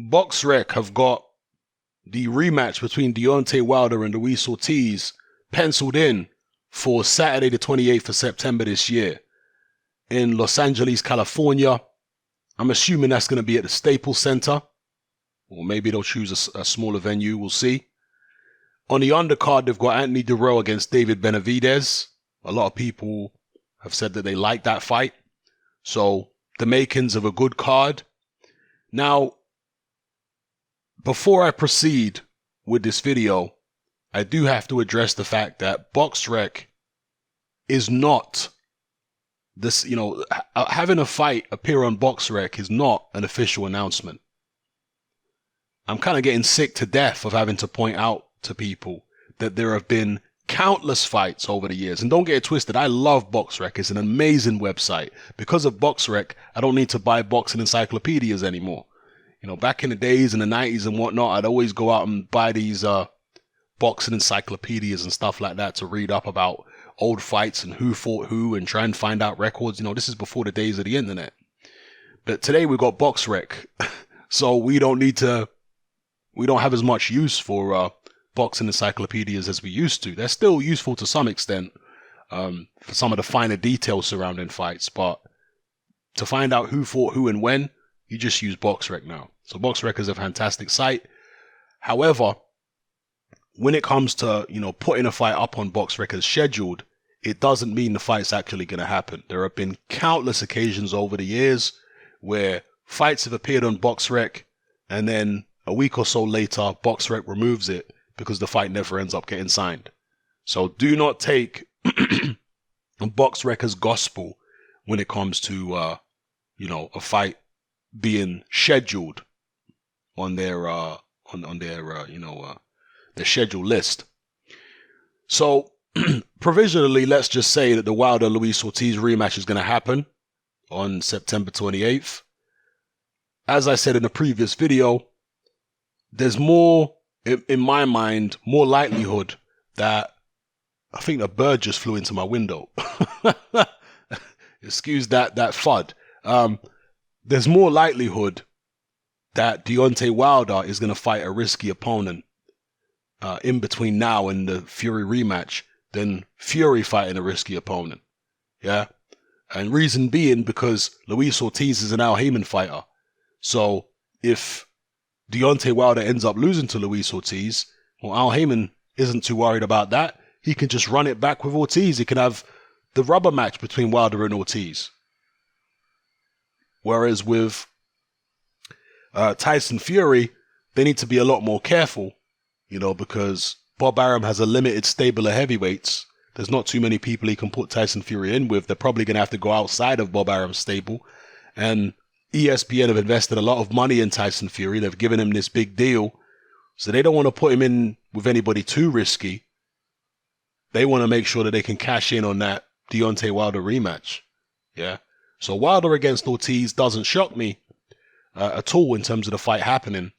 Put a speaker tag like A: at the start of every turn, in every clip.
A: Boxrec have got the rematch between Deontay Wilder and Luis Ortiz penciled in for Saturday the 28th of September this year in Los Angeles, California. I'm assuming that's going to be at the Staples Center, or maybe they'll choose a smaller venue. We'll see. On the undercard, they've got Anthony Durrell against David Benavidez. A lot of people have said that they like that fight. So the makings of a good card. Now, before I proceed with this video, I do have to address the fact that Boxrec is not this, having a fight appear on Boxrec is not an official announcement. I'm kind of getting sick to death of having to point out to people that there have been countless fights over the years. And don't get it twisted, I love Boxrec. It's an amazing website. Because of Boxrec, I don't need to buy boxing encyclopedias anymore. Back in the days in the 90s and whatnot, I'd always go out and buy these boxing encyclopedias and stuff like that to read up about old fights and who fought who and try and find out records. This is before the days of the internet. But today we've got Boxrec. So we don't have as much use for boxing encyclopedias as we used to. They're still useful to some extent for some of the finer details surrounding fights. But to find out who fought who and when, you just use Boxrec now. So Boxrec is a fantastic site. However, when it comes to, putting a fight up on Boxrec as scheduled, it doesn't mean the fight's actually going to happen. There have been countless occasions over the years where fights have appeared on Boxrec and then a week or so later, Boxrec removes it because the fight never ends up getting signed. So do not take Boxrec as gospel when it comes to, a fight being scheduled on their their schedule list. So provisionally, let's just say that the Wilder Luis Ortiz rematch is going to happen on September 28th. As I said in the previous video, there's more, in my mind, more likelihood that I think a bird just flew into my window. Excuse that FUD. There's more likelihood that Deontay Wilder is going to fight a risky opponent in between now and the Fury rematch than Fury fighting a risky opponent. Yeah? And reason being because Luis Ortiz is an Al Haymon fighter. So if Deontay Wilder ends up losing to Luis Ortiz, well, Al Haymon isn't too worried about that. He can just run it back with Ortiz. He can have the rubber match between Wilder and Ortiz. Whereas with Tyson Fury, they need to be a lot more careful, because Bob Arum has a limited stable of heavyweights. There's not too many people he can put Tyson Fury in with. They're probably going to have to go outside of Bob Arum's stable. And ESPN have invested a lot of money in Tyson Fury. They've given him this big deal. So they don't want to put him in with anybody too risky. They want to make sure that they can cash in on that Deontay Wilder rematch. Yeah. So Wilder against Ortiz doesn't shock me at all in terms of the fight happening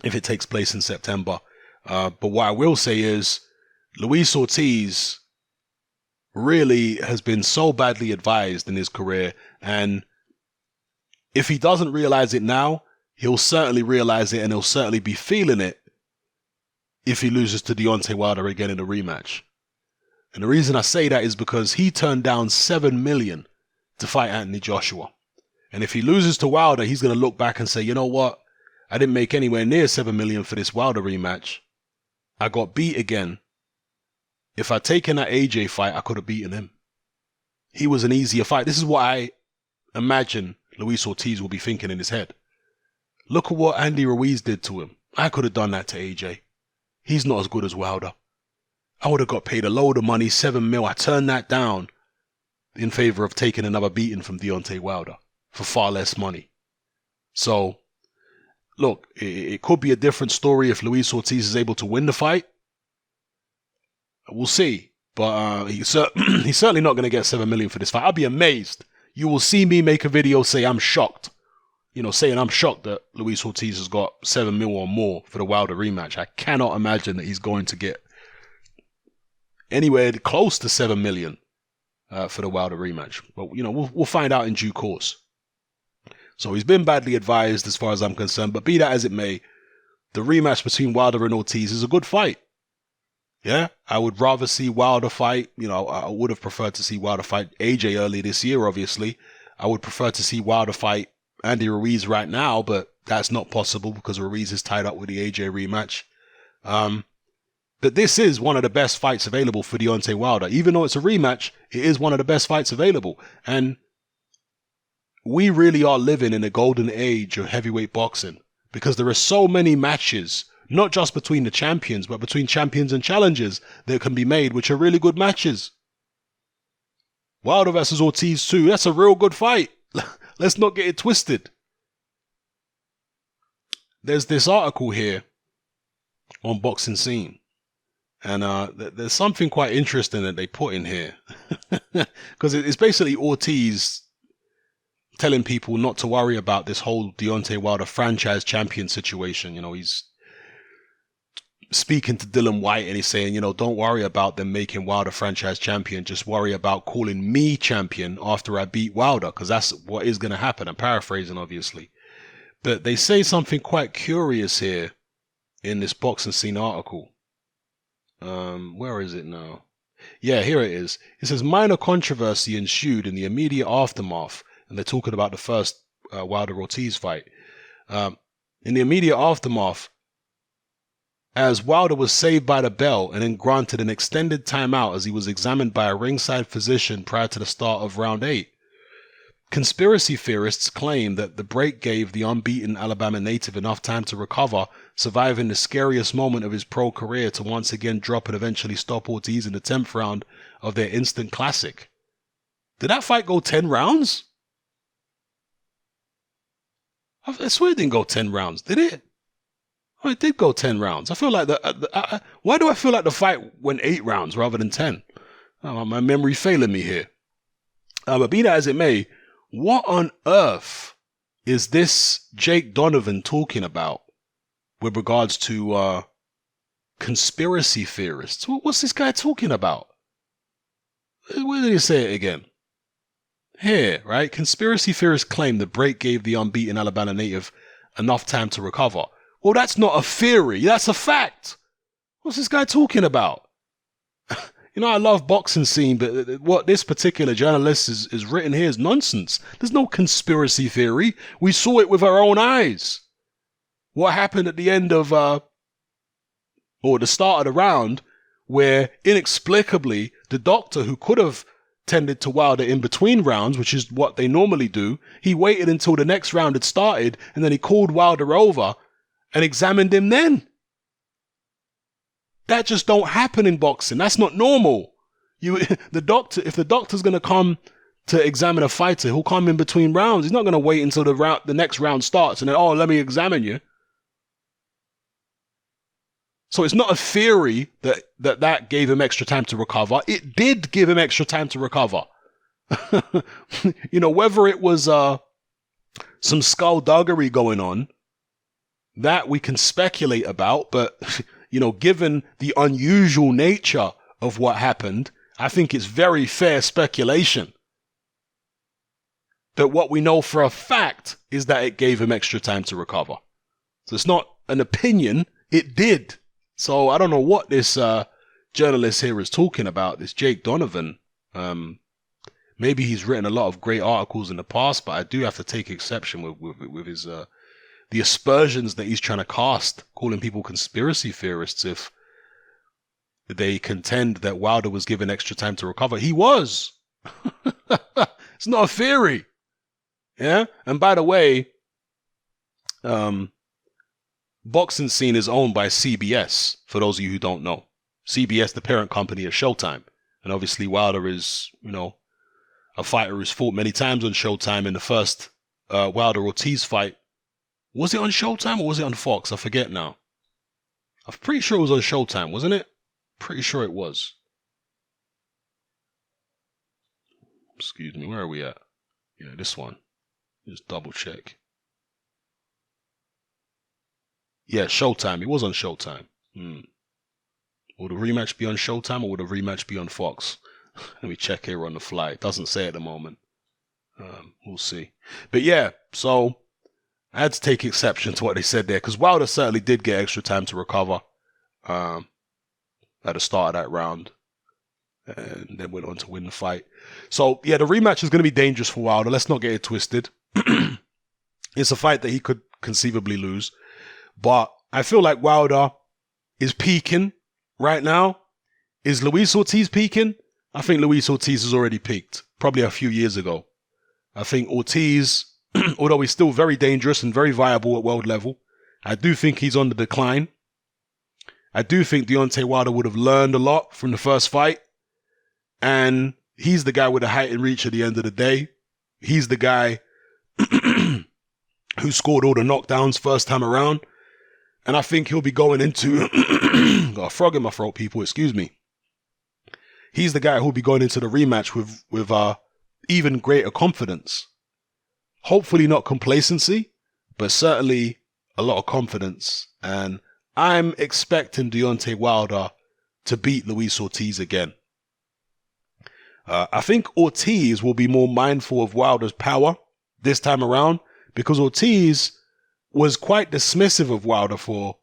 A: if it takes place in September. But what I will say is Luis Ortiz really has been so badly advised in his career, and if he doesn't realize it now, he'll certainly realize it, and he'll certainly be feeling it if he loses to Deontay Wilder again in a rematch. And the reason I say that is because he turned down $7 million to fight Anthony Joshua. And if he loses to Wilder, he's going to look back and say, you know what? I didn't make anywhere near $7 million for this Wilder rematch. I got beat again. If I'd taken that AJ fight, I could have beaten him. He was an easier fight. This is what I imagine Luis Ortiz will be thinking in his head. Look at what Andy Ruiz did to him. I could have done that to AJ. He's not as good as Wilder. I would have got paid a load of money, $7 million. I turned that down in favor of taking another beating from Deontay Wilder for far less money. So, look, it could be a different story if Luis Ortiz is able to win the fight. We'll see. But he's certainly not going to get $7 million for this fight. I'll be amazed. You will see me make a video say I'm shocked. Saying I'm shocked that Luis Ortiz has got $7 million or more for the Wilder rematch. I cannot imagine that he's going to get anywhere close to $7 million for the Wilder rematch. But, we'll find out in due course. So he's been badly advised as far as I'm concerned. But be that as it may, the rematch between Wilder and Ortiz is a good fight. Yeah, I would rather see Wilder fight. I would have preferred to see Wilder fight AJ early this year, obviously. I would prefer to see Wilder fight Andy Ruiz right now, but that's not possible because Ruiz is tied up with the AJ rematch. But this is one of the best fights available for Deontay Wilder. Even though it's a rematch, it is one of the best fights available. And we really are living in a golden age of heavyweight boxing because there are so many matches, not just between the champions, but between champions and challengers that can be made, which are really good matches. Wilder versus Ortiz too, that's a real good fight. Let's not get it twisted. There's this article here on Boxing Scene. And there's something quite interesting that they put in here. Because it's basically Ortiz telling people not to worry about this whole Deontay Wilder franchise champion situation. He's speaking to Dylan White and he's saying, don't worry about them making Wilder franchise champion. Just worry about calling me champion after I beat Wilder, because that's what is going to happen. I'm paraphrasing, obviously. But they say something quite curious here in this Boxing Scene article. Where is it now? Yeah, here it is. It says minor controversy ensued in the immediate aftermath, and they're talking about the first Wilder-Ortiz fight. In the immediate aftermath, as Wilder was saved by the bell and then granted an extended timeout as he was examined by a ringside physician prior to the start of round 8. Conspiracy theorists claim that the break gave the unbeaten Alabama native enough time to recover, surviving the scariest moment of his pro career to once again drop and eventually stop Ortiz in the 10th round of their instant classic. Did that fight go 10 rounds? I swear it didn't go 10 rounds, did it? Oh, it did go 10 rounds. I feel like why do I feel like the fight went 8 rounds rather than 10? Oh, my memory failing me here. But be that as it may, what on earth is this Jake Donovan talking about with regards to conspiracy theorists? What's this guy talking about? Where did he say it again? Here, right? Conspiracy theorists claim the break gave the unbeaten Alabama native enough time to recover. Well, that's not a theory. That's a fact. What's this guy talking about? I love Boxing Scene, but what this particular journalist is written here is nonsense. There's no conspiracy theory. We saw it with our own eyes. What happened at the end of, or the start of the round, where inexplicably the doctor who could have tended to Wilder in between rounds, which is what they normally do, he waited until the next round had started and then he called Wilder over and examined him then. That just don't happen in boxing. That's not normal. If the doctor's going to come to examine a fighter, he'll come in between rounds. He's not going to wait until the next round starts and then, let me examine you. So it's not a theory that gave him extra time to recover. It did give him extra time to recover. Whether it was some skullduggery going on, that we can speculate about, but given the unusual nature of what happened, I think it's very fair speculation that what we know for a fact is that it gave him extra time to recover. So it's not an opinion, it did. So I don't know what this journalist here is talking about, this Jake Donovan. Maybe he's written a lot of great articles in the past, but I do have to take exception with his the aspersions that he's trying to cast, calling people conspiracy theorists if they contend that Wilder was given extra time to recover. He was. It's not a theory. Yeah? And by the way, Boxing Scene is owned by CBS, for those of you who don't know. CBS, the parent company of Showtime. And obviously Wilder is, a fighter who's fought many times on Showtime. In the first Wilder-Ortiz fight, was it on Showtime or was it on Fox? I forget now. I'm pretty sure it was on Showtime, wasn't it? Pretty sure it was. Excuse me, where are we at? Yeah, this one. Just double check. Yeah, Showtime. It was on Showtime. Will the rematch be on Showtime or will the rematch be on Fox? Let me check here on the fly. It doesn't say at the moment. We'll see. But yeah, so I had to take exception to what they said there, because Wilder certainly did get extra time to recover at the start of that round, and then went on to win the fight. So yeah, the rematch is going to be dangerous for Wilder. Let's not get it twisted. It's a fight that he could conceivably lose, but I feel like Wilder is peaking right now. Is Luis Ortiz peaking? I think Luis Ortiz has already peaked, probably a few years ago. I think Ortiz, although he's still very dangerous and very viable at world level, I do think he's on the decline. I do think Deontay Wilder would have learned a lot from the first fight, and he's the guy with the height and reach at the end of the day. He's the guy who scored all the knockdowns first time around. And I think he'll be going into... got a frog in my throat, people, excuse me. He's the guy who'll be going into the rematch with even greater confidence. Hopefully not complacency, but certainly a lot of confidence. And I'm expecting Deontay Wilder to beat Luis Ortiz again. I think Ortiz will be more mindful of Wilder's power this time around, because Ortiz was quite dismissive of Wilder for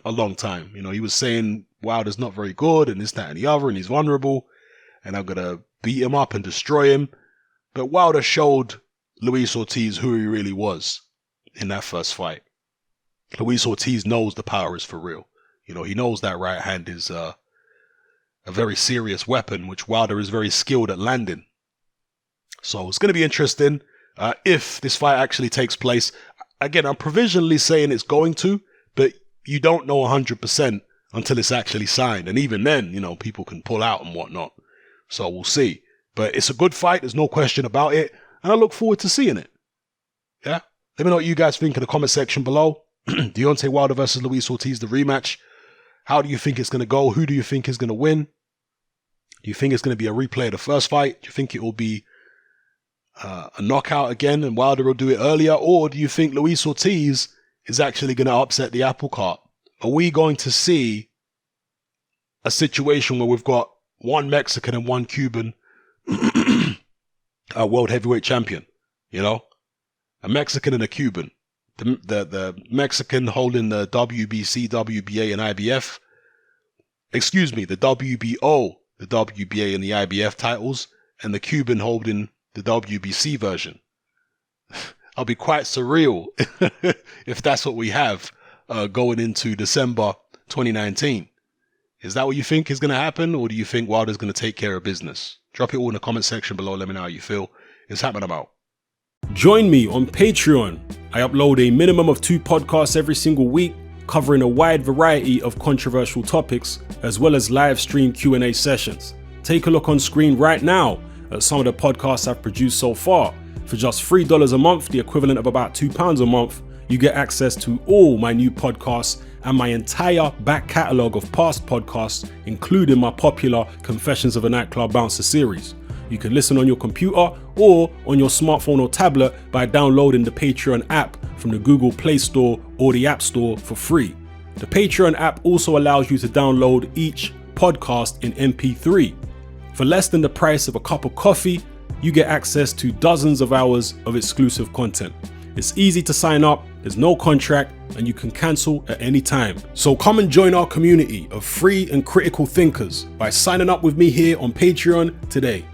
A: a long time. You know, he was saying Wilder's not very good and this, that, and the other, and he's vulnerable, and I'm going to beat him up and destroy him. But Wilder showed Luis Ortiz who he really was in that first fight. Luis Ortiz knows the power is for real. You know, he knows that right hand is a very serious weapon, which Wilder is very skilled at landing. So it's going to be interesting if this fight actually takes place. Again, I'm provisionally saying it's going to, but you don't know 100% until it's actually signed. And even then, you know, people can pull out and whatnot. So we'll see. But it's a good fight. There's no question about it. And I look forward to seeing it. Yeah? Let me know what you guys think in the comment section below. Deontay Wilder versus Luis Ortiz, the rematch. How do you think it's going to go? Who do you think is going to win? Do you think it's going to be a replay of the first fight? Do you think it will be a knockout again and Wilder will do it earlier? Or do you think Luis Ortiz is actually going to upset the apple cart? Are we going to see a situation where we've got one Mexican and one Cuban world heavyweight champion? You know, a Mexican and a Cuban. The Mexican holding the WBC, WBA, and IBF. Excuse me, the WBO, the WBA, and the IBF titles, and the Cuban holding the WBC version. I'll be quite surreal if that's what we have going into December 2019. Is that what you think is going to happen, or do you think Wilder's going to take care of business? Drop it all in the comment section below. Let me know how you feel. It's happening about.
B: Join me on Patreon. I upload a minimum of 2 podcasts every single week, covering a wide variety of controversial topics, as well as live stream Q&A sessions. Take a look on screen right now at some of the podcasts I've produced so far. For just $3 a month, the equivalent of about £2 a month, you get access to all my new podcasts and my entire back catalogue of past podcasts, including my popular Confessions of a Nightclub Bouncer series. You can listen on your computer or on your smartphone or tablet by downloading the Patreon app from the Google Play Store or the App Store for free. The Patreon app also allows you to download each podcast in MP3. For less than the price of a cup of coffee, you get access to dozens of hours of exclusive content. It's easy to sign up, there's no contract, and you can cancel at any time. So come and join our community of free and critical thinkers by signing up with me here on Patreon today.